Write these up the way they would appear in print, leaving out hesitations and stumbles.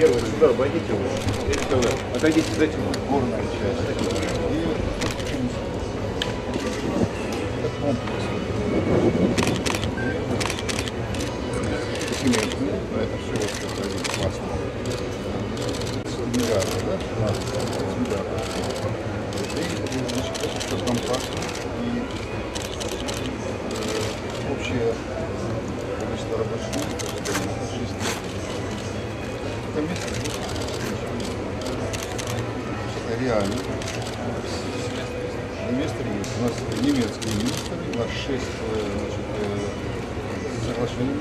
Первый сюда обойдите его. Отойдите, дайте горная часть. Это все вот один классный. Миллиарды, да? Значит, это все компактно. И общее количество рабочих мест это 6. Это место это реально. Место есть. У нас немецкие министры, у нас 6 соглашений.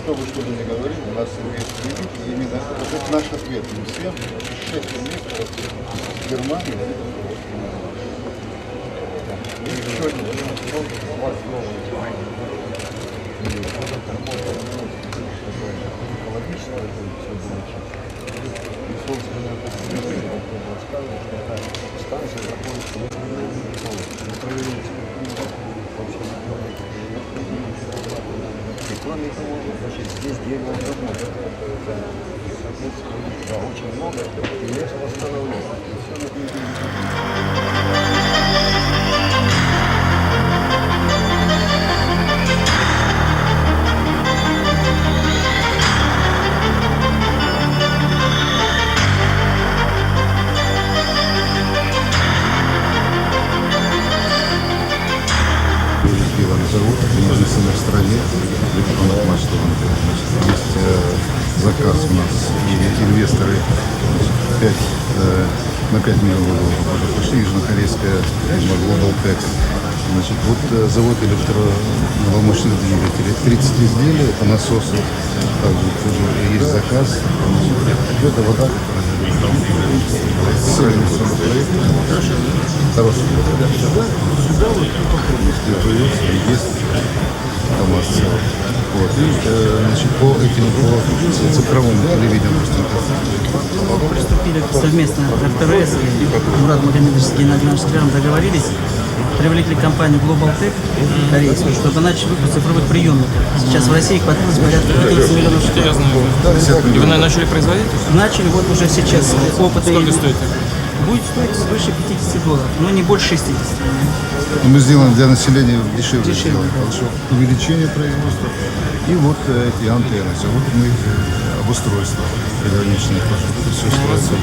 Кто бы что бы ни говорил, у нас инвесторы есть, и именно это наш ответ им всем. 6 инвесторов в Германии, это еще один кроме того, значит, здесь дерево работает. Да, очень много, и лес восстановлен. Завод, единственный в стране, масштабом. Есть заказ у нас, и инвесторы 5, на 5 миллионов долларов пришли, южнокорейская фирма Global Tech. Значит, вот завод электромолочных двигателей, 30 изделий, это насосы, также тоже есть заказ. Это вода, хороший. Есть КамАЗ. Вот. И, значит, по цифровому телевидению. Приступили совместно РТВС и Мурат Магомедович с Геннадием Штырем договорились, привлекли компанию Global Tech корейскую, чтобы начать выпуск цифровых приемников. Сейчас в России хватилось порядка 15 миллионов штук. И вы, наверное, начали производить? Начали вот уже сейчас опыт. Сколько стоит? Будет стоить свыше $50, но не больше 60. Мы сделаем для населения дешевле. Дешевле, да. Хорошо. Увеличение производства. И вот эти антенны. Вот мы обустройство приграничных. Все строится.